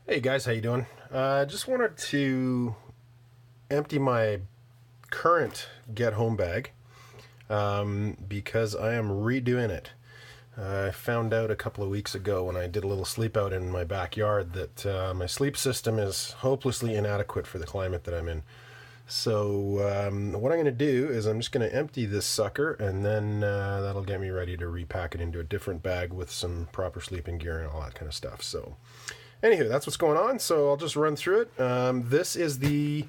Hey guys, how you doing? I just wanted to empty my current get home bag because I am redoing it. I found out a couple of weeks ago when I did a little sleep out in my backyard that my sleep system is hopelessly inadequate for the climate that I'm in. So what I'm going to do is I'm just going to empty this sucker, and then that'll get me ready to repack it into a different bag with some proper sleeping gear and all that kind of stuff. So anywho, that's what's going on, so I'll just run through it. This is the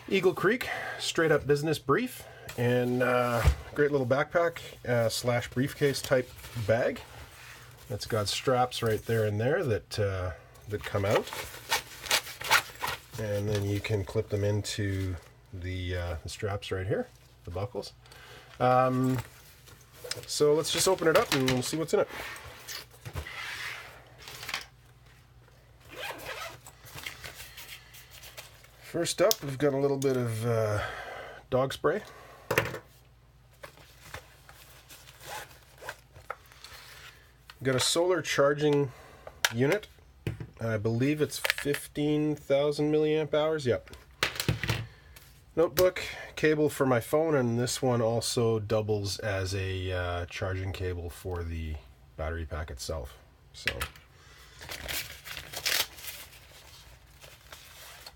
Eagle Creek straight up business brief, and great little backpack slash briefcase type bag. That's got straps right there and there that come out, and then you can clip them into the straps right here, the buckles. So let's just open it up and we'll see what's in it. First up, we've got a little bit of dog spray. We've got a solar charging unit. I believe it's 15,000 milliamp hours. Yep. Notebook, cable for my phone, and this one also doubles as a charging cable for the battery pack itself. So,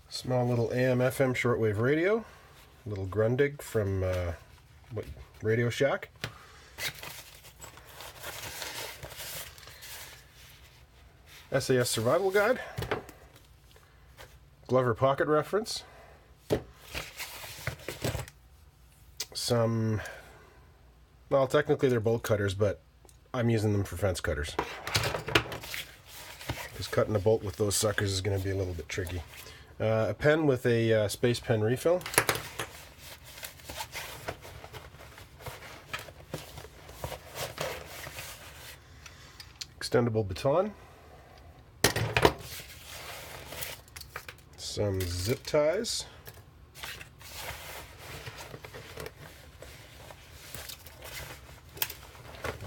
small little AM/FM shortwave radio, little Grundig from Radio Shack. SAS Survival Guide, Glover Pocket Reference, some, well, technically they're bolt cutters, but I'm using them for fence cutters, because cutting a bolt with those suckers is going to be a little bit tricky. A pen with a space pen refill. Extendable baton. Some zip ties.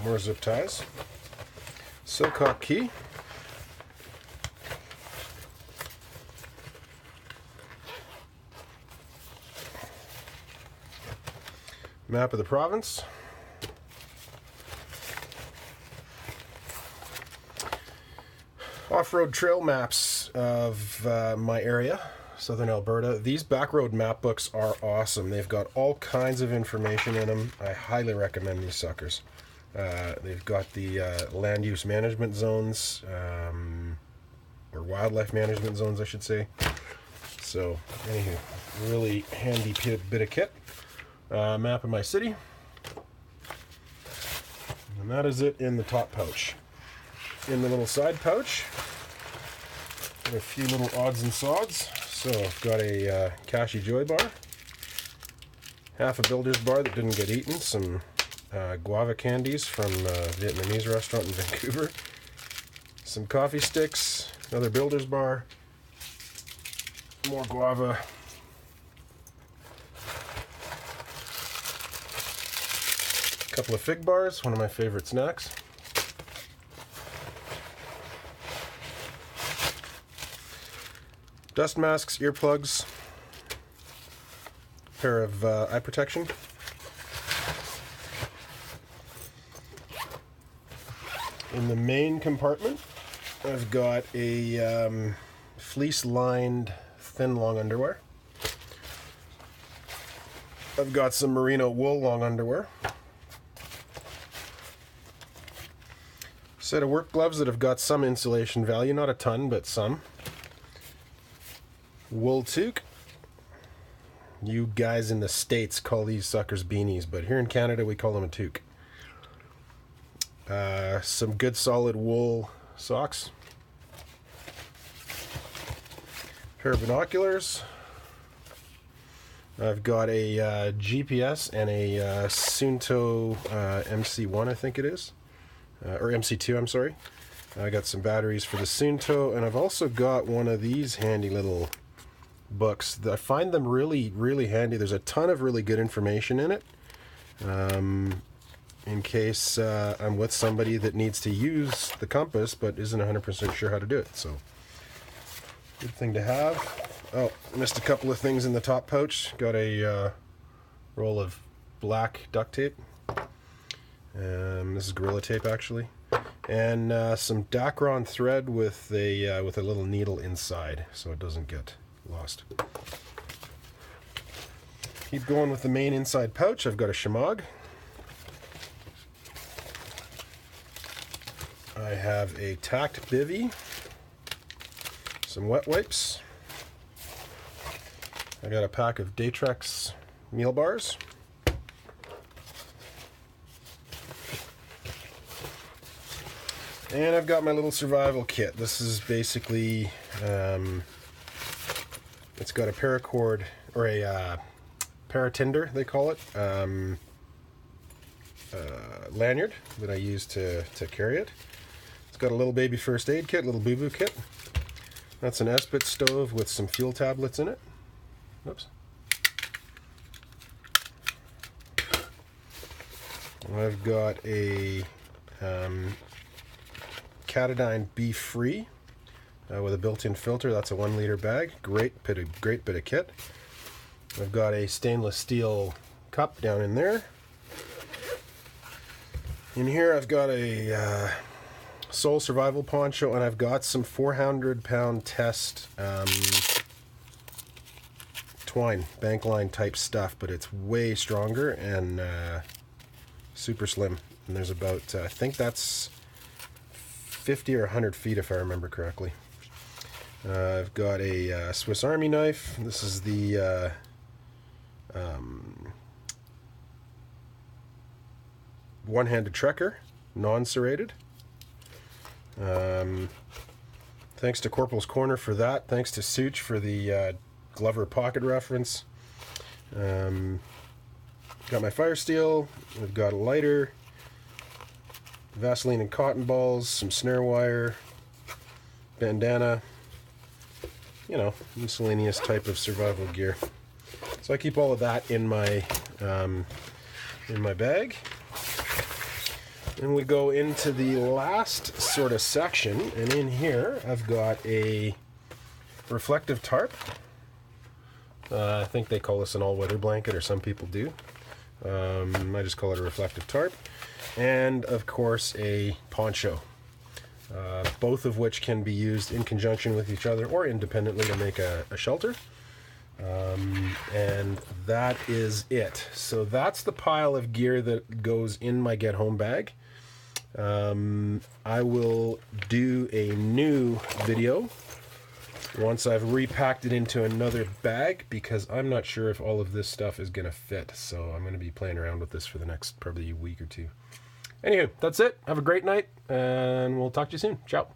More zip ties. Silcock key. Map of the province. Off-road trail maps of my area, southern Alberta. These backroad map books are awesome. They've got all kinds of information in them. I highly recommend these suckers. They've got the land use management zones, or wildlife management zones, I should say. So, anywho, really handy bit of kit. Map of my city, and that is it in the top pouch. In the little side pouch, got a few little odds and sods. So I've got a Kashi Joy bar, half a Builder's bar that didn't get eaten, some guava candies from a Vietnamese restaurant in Vancouver, some coffee sticks, another Builder's bar, more guava, couple of fig bars, one of my favorite snacks. Dust masks, earplugs, pair of eye protection. In the main compartment, I've got a fleece-lined thin long underwear. I've got some merino wool long underwear. Set of work gloves that have got some insulation value, not a ton, but some. Wool toque. You guys in the States call these suckers beanies, but here in Canada we call them a toque. Some good solid wool socks. Pair of binoculars. I've got a GPS and a Suunto MC1, I think it is. Or MC2, I'm sorry. I got some batteries for the Suunto, and I've also got one of these handy little books. I find them really, really handy. There's a ton of really good information in it. In case I'm with somebody that needs to use the compass but isn't 100% sure how to do it. So Good thing to have. Oh, missed a couple of things in the top pouch. Got a roll of black duct tape. This is Gorilla Tape, actually. And some Dacron thread with a little needle inside, so it doesn't get lost. Keep going with the main inside pouch. I've got a shemagh. I have a tacked bivvy, some wet wipes. I got a pack of Datrex meal bars. And I've got my little survival kit. This is basically, it's got a paracord, or a paratinder, they call it, lanyard that I use to carry it. It's got a little baby first aid kit, little boo-boo kit. That's an Esbit stove with some fuel tablets in it. Oops. I've got a Catadine Be Free with a built-in filter. That's a 1 liter bag. Great bit of kit. I've got a stainless steel cup down in there. In here I've got a Soul Survival poncho, and I've got some 400-pound test twine, bank line type stuff, but it's way stronger and super slim. And there's about, I think that's 50 or 100 feet if I remember correctly. I've got a Swiss Army knife. This is the one-handed trekker, non-serrated. Thanks to Corporal's Corner for that. Thanks to Such for the Glover pocket reference. Got my fire steel. I've got a lighter, Vaseline and cotton balls, some snare wire, bandana, you know, miscellaneous type of survival gear. So I keep all of that in my bag. And we go into the last sort of section, and in here I've got a reflective tarp. I think they call this an all-weather blanket, or some people do. I just call it a reflective tarp. And of course a poncho, both of which can be used in conjunction with each other or independently to make a shelter. And that is it. So that's the pile of gear that goes in my get home bag. I will do a new video once I've repacked it into another bag, because I'm not sure if all of this stuff is going to fit. So I'm going to be playing around with this for the next probably week or two. Anywho, that's it. Have a great night, and we'll talk to you soon. Ciao.